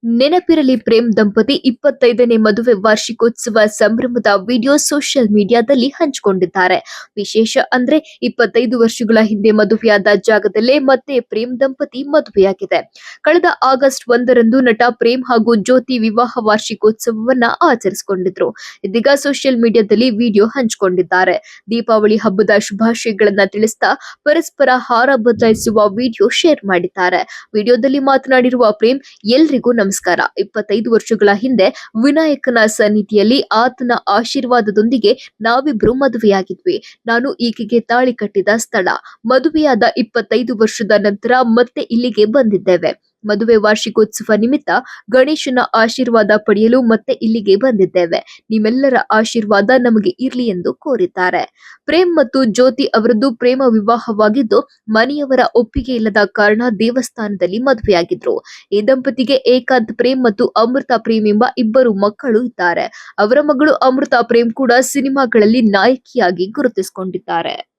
ನೆನಪಿರಲಿ ಪ್ರೇಮ್ ದಂಪತಿ 25ನೇ ಮದುವೆ ವಾರ್ಷಿಕೋತ್ಸವ ಸಂಭ್ರಮದ ವಿಡಿಯೋ ಸೋಷಿಯಲ್ ಮೀಡಿಯಾದಲ್ಲಿ ಹಂಚಿಕೊಂಡಿದ್ದಾರೆ. ವಿಶೇಷ ಅಂದ್ರೆ 25 ವರ್ಷಗಳ ಹಿಂದೆ ಮದುವೆಯಾದ ಜಾಗದಲ್ಲೇ ಮತ್ತೆ ಪ್ರೇಮ್ ದಂಪತಿ ಮದುವೆಯಾಗಿದೆ. ಕಳೆದ ಆಗಸ್ಟ್ 1ರಂದು ನಟ ಪ್ರೇಮ್ ಹಾಗೂ ಜ್ಯೋತಿ ವಿವಾಹ ವಾರ್ಷಿಕೋತ್ಸವವನ್ನ ಆಚರಿಸಿಕೊಂಡಿದ್ರು. ಇದೀಗ ಸೋಷಿಯಲ್ ಮೀಡಿಯಾದಲ್ಲಿ ವಿಡಿಯೋ ಹಂಚಿಕೊಂಡಿದ್ದಾರೆ. ದೀಪಾವಳಿ ಹಬ್ಬದ ಶುಭಾಶಯಗಳನ್ನ ತಿಳಿಸ್ತಾ ಪರಸ್ಪರ ಹಾರ ಬದಲಾಯಿಸುವ ವಿಡಿಯೋ ಶೇರ್ ಮಾಡಿದ್ದಾರೆ. ವಿಡಿಯೋದಲ್ಲಿ ಮಾತನಾಡಿರುವ ಪ್ರೇಮ್, ಎಲ್ರಿಗೂ ನಮಸ್ಕಾರ. 25 ವರ್ಷಗಳ ಹಿಂದೆ ವಿನಾಯಕನ ಸನ್ನಿಧಿಯಲ್ಲಿ ಆತನ ಆಶೀರ್ವಾದದೊಂದಿಗೆ ನಾವಿಬ್ರು ಮದುವೆಯಾಗಿದ್ವಿ. ನಾನು ಈಕೆಗೆ ತಾಳಿ ಕಟ್ಟಿದ ಸ್ಥಳ. ಮದುವೆಯಾದ 25 ವರ್ಷದ ನಂತರ ಮತ್ತೆ ಇಲ್ಲಿಗೆ ಬಂದಿದ್ದೇವೆ. ಮದುವೆ ವಾರ್ಷಿಕೋತ್ಸವ ನಿಮಿತ್ತ ಗಣೇಶನ ಆಶೀರ್ವಾದ ಪಡೆಯಲು ಮತ್ತೆ ಇಲ್ಲಿಗೆ ಬಂದಿದ್ದೇವೆ. ನಿಮ್ಮೆಲ್ಲರ ಆಶೀರ್ವಾದ ನಮಗೆ ಇರ್ಲಿ ಎಂದು ಕೋರಿದ್ದಾರೆ. ಪ್ರೇಮ್ ಮತ್ತು ಜ್ಯೋತಿ ಅವರದ್ದು ಪ್ರೇಮ ವಿವಾಹವಾಗಿದ್ದು, ಮನೆಯವರ ಒಪ್ಪಿಗೆ ಇಲ್ಲದ ಕಾರಣ ದೇವಸ್ಥಾನದಲ್ಲಿ ಮದುವೆಯಾಗಿದ್ರು. ಈ ದಂಪತಿಗೆ ಏಕಾಂತ್ ಪ್ರೇಮ್ ಮತ್ತು ಅಮೃತ ಪ್ರೇಮ್ ಎಂಬ ಇಬ್ಬರು ಮಕ್ಕಳು ಇದ್ದಾರೆ. ಅವರ ಮಗಳು ಅಮೃತ ಪ್ರೇಮ್ ಕೂಡ ಸಿನಿಮಾಗಳಲ್ಲಿ ನಾಯಕಿಯಾಗಿ ಗುರುತಿಸಿಕೊಂಡಿದ್ದಾರೆ.